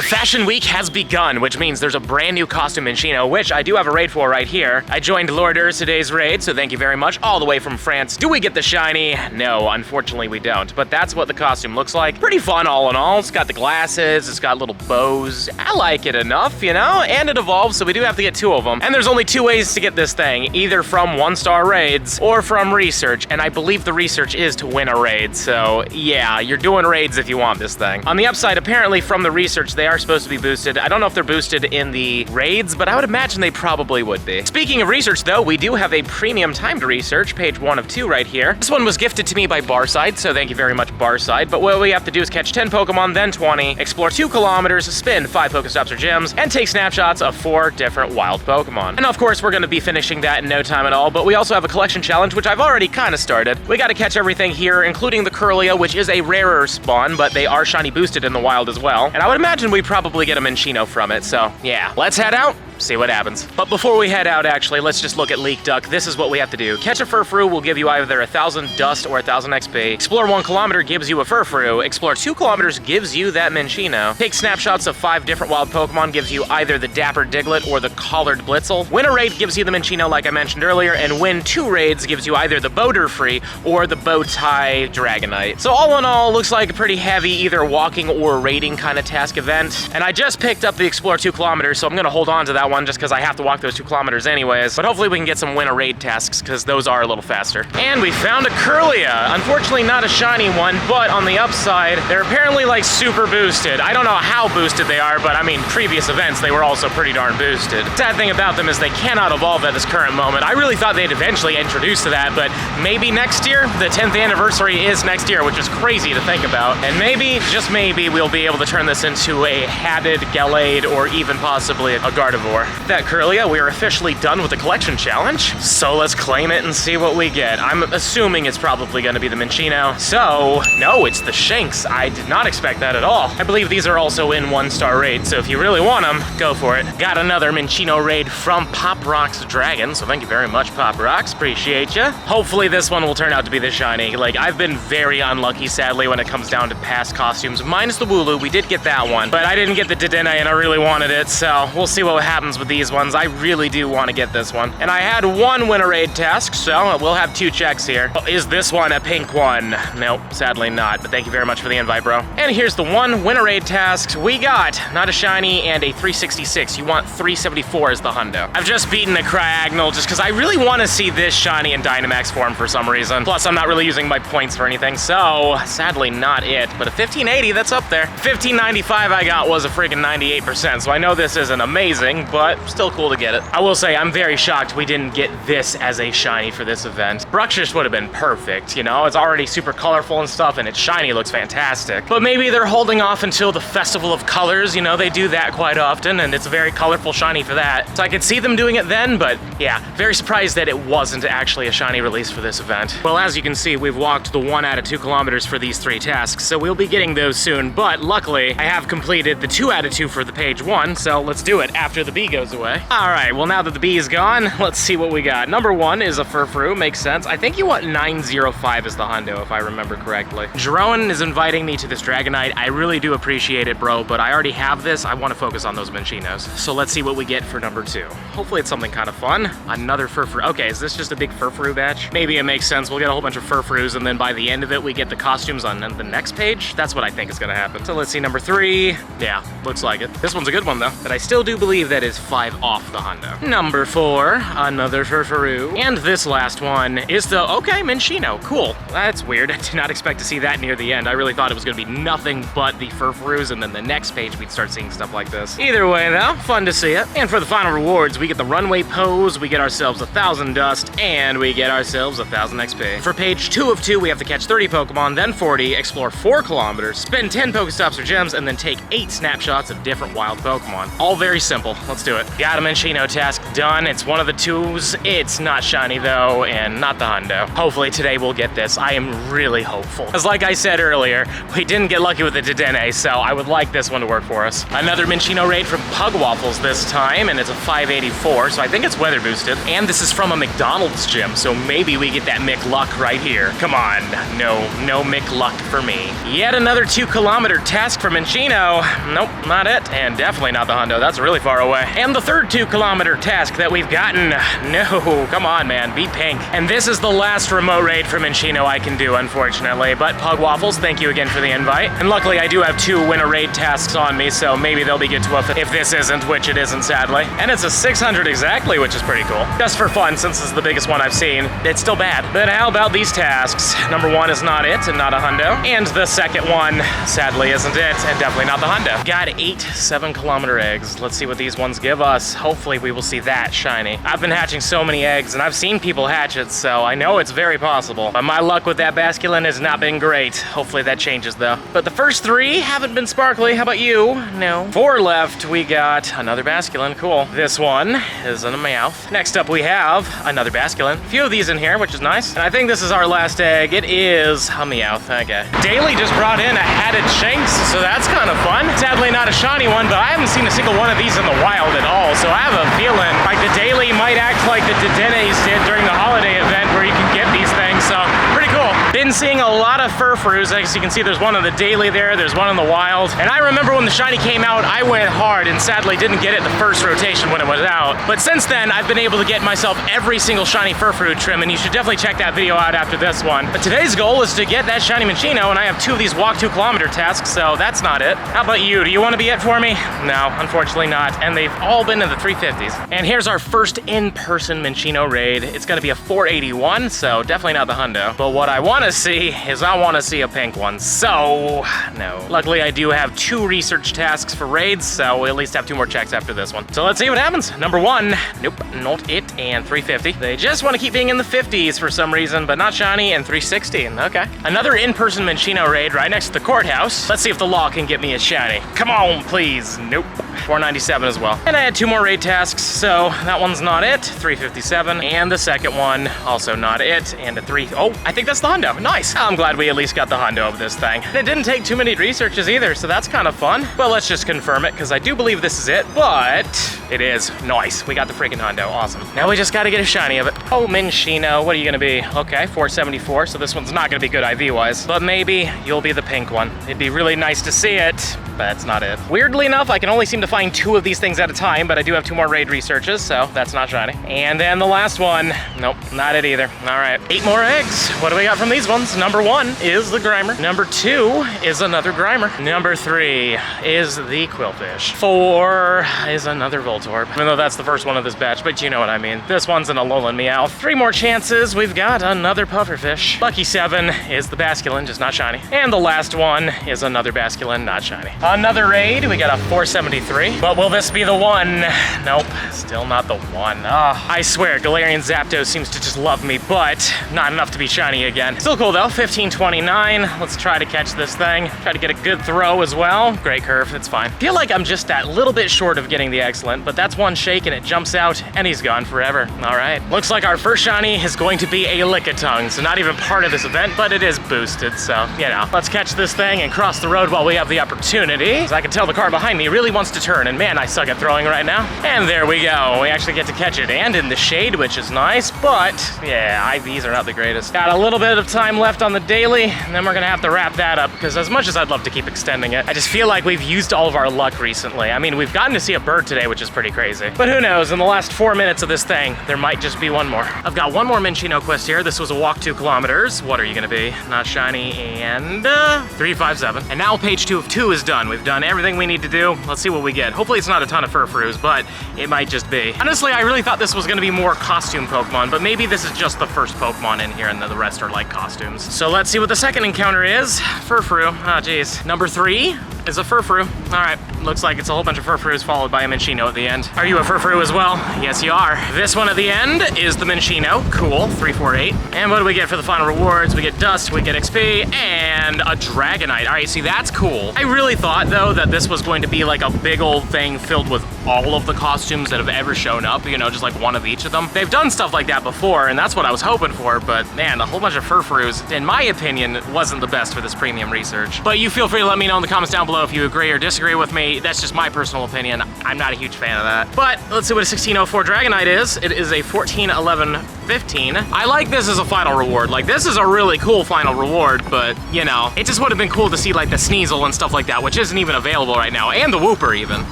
The Fashion Week has begun, which means there's a brand new costume Minccino, which I do have a raid for right here. I joined Lord Ursiday's raid, so thank you very much, all the way from France. Do we get the shiny? No, unfortunately we don't, but that's what the costume looks like. Pretty fun all in all. It's got the glasses, it's got little bows. I like it enough, you know, and it evolves, so we do have to get 2 of them. And there's only 2 ways to get this thing, either from 1-star raids or from research, and I believe the research is to win a raid, so yeah, you're doing raids if you want this thing. On the upside, apparently from the research, they are supposed to be boosted. I don't know if they're boosted in the raids, but I would imagine they probably would be. Speaking of research though, we do have a premium timed research, page 1 of 2 right here. This one was gifted to me by Barside, so thank you very much, Barside. But what we have to do is catch 10 Pokemon, then 20, explore 2 kilometers, spin 5 Pokestops or gyms, and take snapshots of 4 different wild Pokemon. And of course, we're gonna be finishing that in no time at all, but we also have a collection challenge, which I've already kind of started. We gotta catch everything here, including the Curlia, which is a rarer spawn, but they are shiny boosted in the wild as well. And I would imagine we probably get a Minccino from it, so yeah. Let's head out, see what happens. But before we head out, actually, let's just look at Leak Duck. This is what we have to do. Catch a Furfrou will give you either 1,000 dust or 1,000 XP. Explore 1 kilometer gives you a Furfrou. Explore 2 kilometers gives you that Minccino. Take snapshots of 5 different wild Pokemon gives you either the Dapper Diglett or the Collared Blitzel. Win a raid gives you the Minccino like I mentioned earlier, and win 2 raids gives you either the Bowderfree or the Bowtie Dragonite. So all in all, looks like a pretty heavy either walking or raiding kind of task event. And I just picked up the Explore 2 kilometers, so I'm gonna hold on to that one just because I have to walk those 2 kilometers anyways. But hopefully we can get some win a raid tasks because those are a little faster. And we found a Curlia. Unfortunately not a shiny one, but on the upside, they're apparently like super boosted. I don't know how boosted they are, but I mean, previous events, they were also pretty darn boosted. Sad thing about them is they cannot evolve at this current moment. I really thought they'd eventually introduce to that, but maybe next year? The 10th anniversary is next year, which is crazy to think about. And maybe, just maybe, we'll be able to turn this into a hatted Gallade or even possibly a Gardevoir. That Curlia, we are officially done with the collection challenge. So let's claim it and see what we get. I'm assuming it's probably gonna be the Minccino. So, no, it's the Shinx. I did not expect that at all. I believe these are also in 1-star raids, so if you really want them, go for it. Got another Minccino raid from Pop Rocks Dragon, so thank you very much, Pop Rocks. Appreciate ya. Hopefully this one will turn out to be the shiny. Like, I've been very unlucky, sadly, when it comes down to past costumes. Minus the Wooloo, we did get that one, but I didn't get the Dedenne and I really wanted it, so we'll see what happens with these ones. I really do want to get this one. And I had 1 win a raid task, so we'll have 2 checks here. Oh, is this one a pink one? Nope, sadly not, but thank you very much for the invite, bro. And here's the 1 win a raid task we got. Not a shiny and a 366. You want 374 as the hundo. I've just beaten the Cryogonal just because I really want to see this shiny in Dynamax form for some reason. Plus, I'm not really using my points for anything, so sadly not it. But a 1580, that's up there. 1595 I got was a freaking 98%, so I know this isn't amazing, but still cool to get it. I will say, I'm very shocked we didn't get this as a shiny for this event. Bruxish would have been perfect, you know? It's already super colorful and stuff, and its shiny looks fantastic. But maybe they're holding off until the Festival of Colors, you know? They do that quite often, and it's a very colorful shiny for that. So I could see them doing it then, but yeah, very surprised that it wasn't actually a shiny release for this event. Well, as you can see, we've walked the 1 out of 2 kilometers for these 3 tasks, so we'll be getting those soon, but luckily, I have completed the 2 out of 2 for the page 1, so let's do it after the bee goes away. All right, well, now that the bee is gone, let's see what we got. Number 1 is a Furfrou, makes sense. I think you want 905 as the hundo, if I remember correctly. Jeroen is inviting me to this Dragonite. I really do appreciate it, bro, but I already have this. I want to focus on those Minccinos. So let's see what we get for number 2. Hopefully it's something kind of fun. Another Furfrou. Okay, is this just a big Furfrou batch? Maybe it makes sense. We'll get a whole bunch of Furfrous, and then by the end of it, we get the costumes on the next page. That's what I think is gonna happen. So let's see, number 3. Yeah, looks like it. This one's a good one though, but I still do believe that is 5 off the hundo. Number 4, another Furfrou. And this last one is the, okay, Minccino, cool. That's weird. I did not expect to see that near the end. I really thought it was gonna be nothing but the Furfrous, and then the next page we'd start seeing stuff like this. Either way though, fun to see it. And for the final rewards, we get the runway pose, we get ourselves 1,000 dust, and we get ourselves 1,000 XP. For page 2 of 2, we have to catch 30 Pokemon, then 40, explore 4 kilometers, spend 10 Pokestops or gems, and then take 8 snapshots of different wild Pokemon. All very simple. Let's let's do it. Got a Minccino task done. It's one of the 2s. It's not shiny though, and not the hundo. Hopefully today we'll get this. I am really hopeful. Because like I said earlier, we didn't get lucky with the Dedenne, so I would like this one to work for us. Another Minccino raid from Pug Waffles this time, and it's a 584, so I think it's weather boosted. And this is from a McDonald's gym, so maybe we get that McLuck right here. Come on, no McLuck for me. Yet another 2-kilometer task for Minccino. Nope, not it, and definitely not the hundo. That's really far away. And the third 2-kilometer task that we've gotten. No, come on, man, be pink. And this is the last remote raid for Minccino I can do, unfortunately. But Pug Waffles, thank you again for the invite. And luckily, I do have 2 winter raid tasks on me, so maybe they'll be good to us if this isn't, which it isn't, sadly. And it's a 600 exactly, which is pretty cool. Just for fun, since this is the biggest one I've seen. It's still bad. But how about these tasks? Number 1 is not it, and not a hundo. And the second one, sadly, isn't it, and definitely not the hundo. Got 8 7-kilometer eggs. Let's see what these ones give us. Hopefully we will see that shiny. I've been hatching so many eggs, and I've seen people hatch it, so I know it's very possible. But my luck with that basculin has not been great. Hopefully that changes, though. But the first 3 haven't been sparkly. How about you? No. 4 left. We got another basculin. Cool. This one is in a Meowth. Next up, we have another basculin. A few of these in here, which is nice. And I think this is our last egg. It is a Meowth. Okay. Daily just brought in a hatted Shanks, so that's kind of fun. Sadly, not a shiny one, but I haven't seen a single one of these in the wild at all, so I have a feeling like the Daily might act like the Dedennes did during the holiday event where you can get these things, so pretty cool. Been seeing a lot of Furfroos. As you can see, there's one in the Daily there, there's one in the wild. And I remember when the shiny came out, I went hard and sadly didn't get it the first rotation when it was out. But since then, I've been able to get myself every single shiny Furfroo trim, and you should definitely check that video out after this one. But today's goal is to get that shiny Minccino, and I have 2 of these walk 2-kilometer tasks, so that's not it. How about you? Do you want to be it for me? No, unfortunately not. And they've all been in the 350s. And here's our first in-person Minccino raid. It's gonna be a 481, so definitely not the hundo. But what I want to see is I want to see a pink one, so no. Luckily, I do have 2 research tasks for raids, so we'll at least have 2 more checks after this one. So let's see what happens. Number 1, nope, not it, and 350. They just want to keep being in the 50s for some reason, but not shiny, and 360, okay. Another in-person Minccino raid right next to the courthouse. Let's see if the law can get me a shiny. Come on, please. Nope. 497 as well. And I had 2 more raid tasks, so that one's not it. 357, and the second one, also not it, and a 3. Oh, I think that's the hundo. Nice. I'm glad we at least got the hundo of this thing. And it didn't take too many researches either, so that's kind of fun. But let's just confirm it, because I do believe this is it, but it is. Nice. We got the freaking hundo. Awesome. Now we just got to get a shiny of it. Oh, Minccino, what are you going to be? Okay, 474, so this one's not going to be good IV-wise, but maybe you'll be the pink one. It'd be really nice to see it, but that's not it. Weirdly enough, I can only seem to find 2 of these things at a time, but I do have 2 more raid researches, so that's not shiny. And then the last one, nope, not it either. All right, 8 more eggs. What do we got from these ones? Number 1 is the Grimer. Number 2 is another Grimer. Number 3 is the Quillfish. 4 is another Voltorb, even though that's the first one of this batch, but you know what I mean. This one's an Alolan Meowth. 3 more chances, we've got another Pufferfish. Lucky 7 is the Basculin, just not shiny. And the last one is another Basculin, not shiny. Another raid, we got a 473. But will this be the one? Nope, still not the one. I swear, Galarian Zapdos seems to just love me, but not enough to be shiny again. Still cool though, 1529. Let's try to catch this thing. Try to get a good throw as well. Great curve, it's fine. Feel like I'm just that little bit short of getting the excellent, but that's one shake and it jumps out and he's gone forever. All right, looks like our first shiny is going to be a Lickitung, so not even part of this event, but it is boosted, so, you know. Let's catch this thing and cross the road while we have the opportunity. As I can tell the car behind me really wants to turn, and man, I suck at throwing right now. And there we go. We actually get to catch it, and in the shade, which is nice, but yeah, IVs are not the greatest. Got a little bit of time left on the daily, and then we're gonna have to wrap that up, because as much as I'd love to keep extending it, I just feel like we've used all of our luck recently. I mean, we've gotten to see a bird today, which is pretty crazy. But who knows, in the last 4 minutes of this thing, there might just be one more. I've got one more Minccino quest here. This was a walk 2 kilometers. What are you gonna be? Not shiny, and 357. And now page 2 of 2 is done. We've done everything we need to do. Let's see what we get. Hopefully it's not a ton of Furfroos, but it might just be. Honestly, I really thought this was gonna be more costume Pokemon, but maybe this is just the first Pokemon in here and the rest are like costumes. So let's see what the second encounter is. Furfroo, geez. Number 3 is a Furfru. All right, looks like it's a whole bunch of Furfrus followed by a Minccino at the end. Are you a Furfru as well? Yes, you are. This one at the end is the Minccino. Cool, 348. And what do we get for the final rewards? We get Dust, we get XP, and a Dragonite. All right, see, that's cool. I really thought, though, that this was going to be like a big old thing filled with all of the costumes that have ever shown up, you know, just like one of each of them. They've done stuff like that before, and that's what I was hoping for, but man, a whole bunch of Furfrus, in my opinion, wasn't the best for this premium research. But you feel free to let me know in the comments down below if you agree or disagree with me. That's just my personal opinion. I'm not a huge fan of that. But let's see what a 1604 Dragonite is. It is a 141115. I like this as a final reward. Like, this is a really cool final reward, but you know, it just would have been cool to see like the Sneasel and stuff like that, which isn't even available right now, and the Wooper even.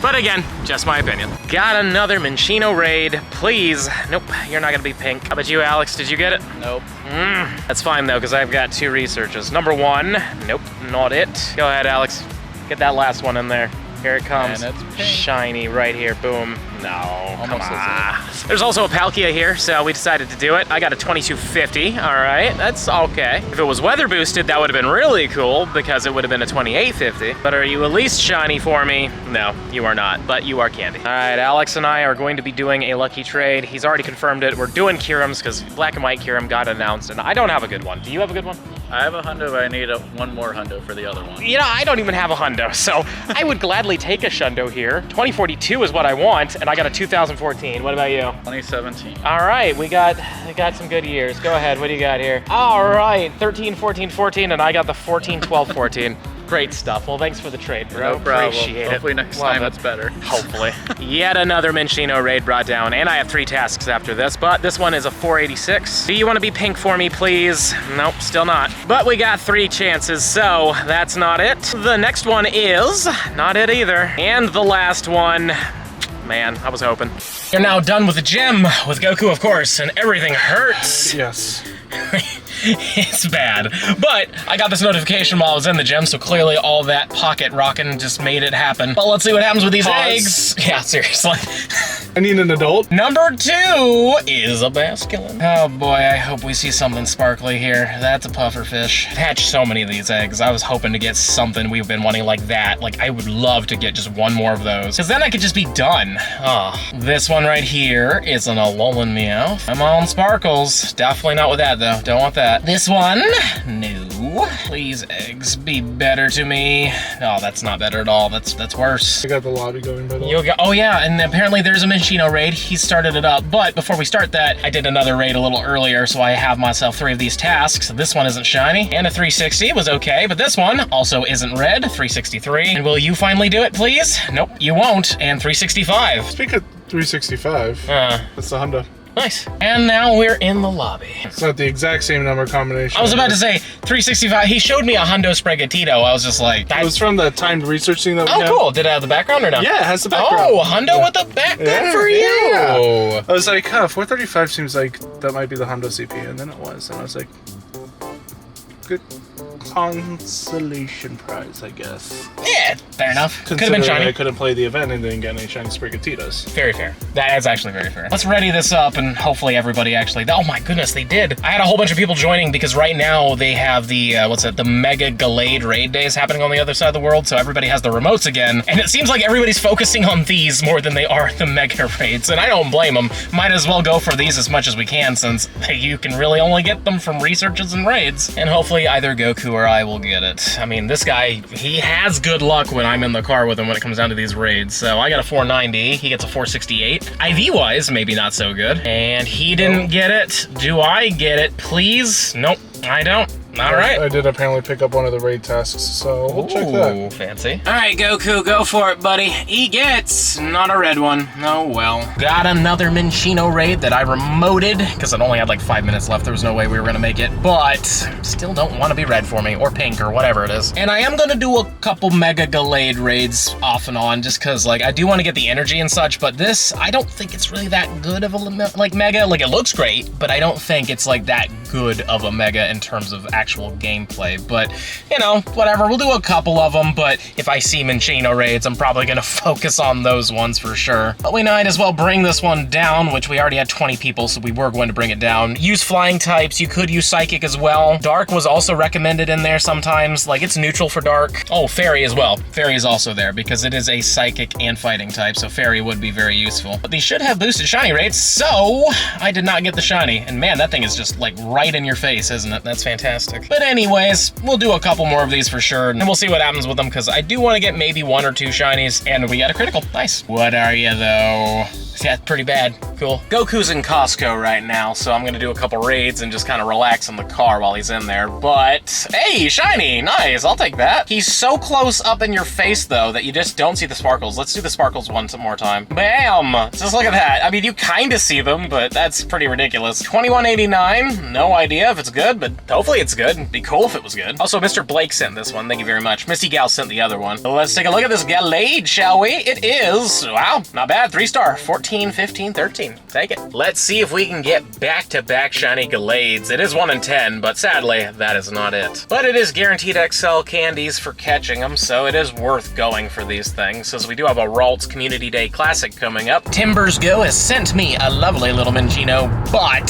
But again, just my opinion. Got another Minccino raid, please. Nope, you're not gonna be pink. How about you, Alex? Did you get it? Nope. That's fine though, because I've got 2 researches. Number 1, nope, not it. Go ahead, Alex. Get that last one in there. Here it comes. And it's pink. Shiny right here, boom. No, come Almost on. There's also a Palkia here, so we decided to do it. I got a 2250, all right, that's okay. If it was weather boosted, that would have been really cool because it would have been a 2850. But are you at least shiny for me? No, you are not, but you are candy. All right, Alex and I are going to be doing a lucky trade. He's already confirmed it. We're doing Kyurem's because Black and White Kyurem got announced, and I don't have a good one. Do you have a good one? I have a hundo, but I need one more hundo for the other one. You know, I don't even have a hundo, so I would gladly take a shundo here. 2042 is what I want, and I got a 2014. What about you? 2017. All right, we got some good years. Go ahead, what do you got here? All right, 13, 14, 14, and I got the 14, 12, 14. Great stuff. Well, thanks for the trade, bro. No problem. Appreciate Hopefully it. next Love time it. it's better. Hopefully. Yet another Minccino raid brought down, and I have 3 tasks after this, but this one is a 486. Do you want to be pink for me, please? Nope, still not. But we got 3 chances, so that's not it. The next one is not it either. And the last one, man, I was hoping. You're now done with the gym, with Goku, of course, and everything hurts. Yes. It's bad, but I got this notification while I was in the gym, so clearly all that pocket rocking just made it happen. But let's see what happens with these eggs. Yeah, seriously. I need an adult. Number 2 is a basculin. Oh boy, I hope we see something sparkly here. That's a pufferfish. I've hatched so many of these eggs. I was hoping to get something we've been wanting like that. Like, I would love to get just one more of those, because then I could just be done. Oh, this one right here is an Alolan Meowth. I'm on sparkles. Definitely not with that though. Don't want that. This one, no. Please, eggs, be better to me. No, that's not better at all. That's worse. I got the lobby going, by the way. Oh yeah, and apparently there's a Minccino raid. He started it up, but before we start that, I did another raid a little earlier, so I have myself 3 of these tasks. This one isn't shiny, and a 360 was okay, but this one also isn't red, 363. And will you finally do it, please? Nope, you won't, and 365. Speak of 365, that's the hundo. Nice. And now we're in the lobby. It's not the exact same number combination. I was about to say 365. He showed me a Hundo Sprigatito. I was just like, It was from the timed research thing that we had. Cool. Did it have the background or no? Yeah, it has the background. Oh, Hundo with the background for you. Yeah. I was like, 435 seems like that might be the Hundo CP, and then it was, and I was like, good consolation prize, I guess. Yeah, fair enough. Could have been Considering shiny. I couldn't play the event and didn't get any shiny Sprigatitos. Very fair. That is actually very fair. Let's ready this up and hopefully everybody actually, oh my goodness, they did. I had a whole bunch of people joining because right now they have the, the Mega Gallade raid days happening on the other side of the world, so everybody has the remotes again. And it seems like everybody's focusing on these more than they are the Mega raids, and I don't blame them. Might as well go for these as much as we can since you can really only get them from researches and raids. And hopefully either Goku or I will get it. I mean, this guy, he has good luck when I'm in the car with him when it comes down to these raids. So I got a 490, he gets a 468. IV-wise, maybe not so good. And he didn't get it. Do I get it, please? Nope, I don't. All right. I did apparently pick up one of the raid tasks, so we'll check that. Fancy. All right, Goku, go for it, buddy. He gets not a red one. Oh, well. Got another Minccino raid that I remoted because it only had like 5 minutes left. There was no way we were gonna make it, but still don't want to be red for me or pink or whatever it is. And I am gonna do a couple Mega Gallade raids off and on just because like I do want to get the energy and such, but this, I don't think it's really that good of a like Mega. Like it looks great, but I don't think it's like that good of a Mega in terms of actually actual gameplay. But, you know, whatever, we'll do a couple of them, but if I see Minccino raids, I'm probably gonna focus on those ones for sure. But we might as well bring this one down, which we already had 20 people, so we were going to bring it down. Use flying types, you could use psychic as well. Dark was also recommended in there sometimes, like it's neutral for dark. Oh, fairy as well. Fairy is also there because it is a psychic and fighting type, so fairy would be very useful. But these should have boosted shiny rates, so I did not get the shiny. And man, that thing is just like right in your face, isn't it? That's fantastic. But anyways, we'll do a couple more of these for sure, and we'll see what happens with them because I do want to get maybe 1 or 2 shinies, and we got a critical. Nice. What are you though? Yeah, pretty bad. Cool. Goku's in Costco right now, so I'm gonna do a couple raids and just kind of relax in the car while he's in there. But, hey, shiny, nice, I'll take that. He's so close up in your face, though, that you just don't see the sparkles. Let's do the sparkles one more time. Bam! Just look at that. I mean, you kind of see them, but that's pretty ridiculous. 2189, no idea if it's good, but hopefully it's good. It'd be cool if it was good. Also, Mr. Blake sent this one, thank you very much. Misty Gal sent the other one. So let's take a look at this Gallade, shall we? It is, wow, not bad, 3-star, 14, 15, 13. Take it. Let's see if we can get back-to-back shiny Gallades. It is 1 in 10, but sadly, that is not it. But it is guaranteed XL candies for catching them, so it is worth going for these things, since we do have a Ralts Community Day Classic coming up. Timbers Go has sent me a lovely little Minccino, but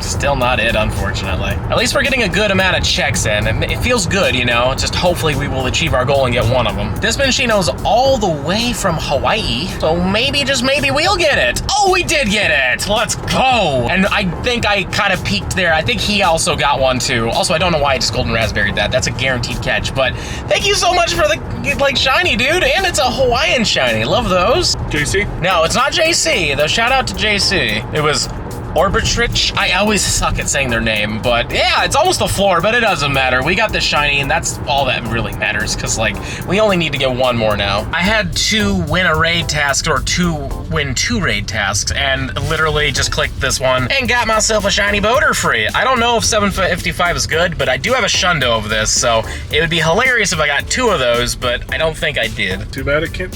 still not it, unfortunately. At least we're getting a good amount of checks in, and it feels good, you know, just hopefully we will achieve our goal and get one of them. This Minccino's all the way from Hawaii, so maybe, just maybe, we'll get it. Oh, we did get it! Let's go! And I think I kind of peaked there. I think he also got one too. Also, I don't know why I just golden raspberried that. That's a guaranteed catch, but thank you so much for the, like, shiny, dude. And it's a Hawaiian shiny. Love those. JC? No, it's not JC, though. Shout out to JC. It was Orbitrich. I always suck at saying their name, but yeah, it's almost the floor, but it doesn't matter. We got the shiny, and that's all that really matters, because, like, we only need to get one more now. I had 2 win a raid tasks, or 2 win 2 raid tasks, and literally just clicked this one and got myself a shiny boater free. I don't know if 755 is good, but I do have a shundo of this, so it would be hilarious if I got 2 of those, but I don't think I did. Too bad it can't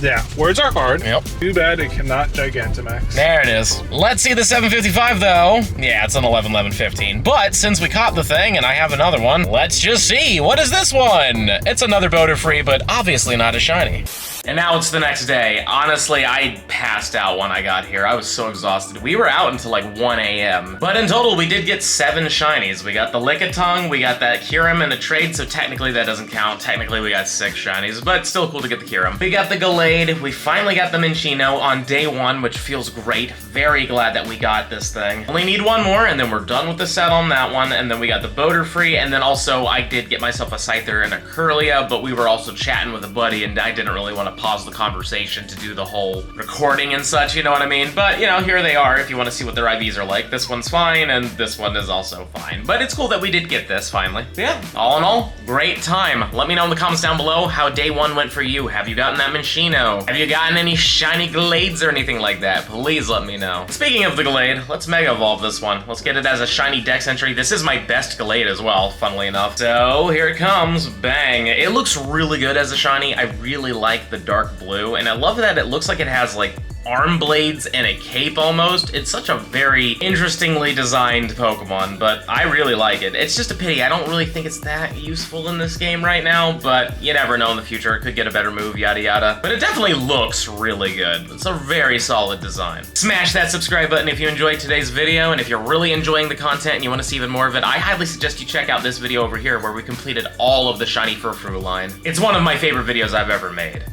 yeah, words are hard. Yep. Too bad it cannot Gigantamax. There it is. Let's see the 755 though. Yeah, it's an 11-11-15. But since we caught the thing and I have another one, let's just see. What is this one? It's another boater free, but obviously not a shiny. And now it's the next day. Honestly, I passed out when I got here. I was so exhausted. We were out until like 1 a.m. But in total, we did get 7 shinies. We got the Lickitung, we got that Kyurem in a trade, so technically that doesn't count. Technically, we got 6 shinies, but still cool to get the Kyurem. We got the Gallade. We finally got the Minccino on day 1, which feels great. Very glad that we got this thing. Only need 1 more, and then we're done with the set on that one. And then we got the boater free, and then also I did get myself a Scyther and a Curlia, but we were also chatting with a buddy, and I didn't really want to pause the conversation to do the whole recording and such, you know what I mean? But, you know, here they are if you want to see what their IVs are like. This one's fine, and this one is also fine. But it's cool that we did get this, finally. Yeah, all in all, great time. Let me know in the comments down below how day 1 went for you. Have you gotten that Minccino? Have you gotten any shiny Gallades or anything like that? Please let me know. Speaking of the Gallade, let's Mega Evolve this one. Let's get it as a shiny Dex entry. This is my best Gallade as well, funnily enough. So, here it comes. Bang. It looks really good as a shiny. I really like the dark blue, and I love that it looks like it has like arm blades and a cape almost. It's such a very interestingly designed Pokemon, but I really like it. It's just a pity. I don't really think it's that useful in this game right now, but you never know in the future. It could get a better move, yada yada. But it definitely looks really good. It's a very solid design. Smash that subscribe button if you enjoyed today's video, and if you're really enjoying the content and you want to see even more of it, I highly suggest you check out this video over here where we completed all of the Shiny Furfrou line. It's one of my favorite videos I've ever made.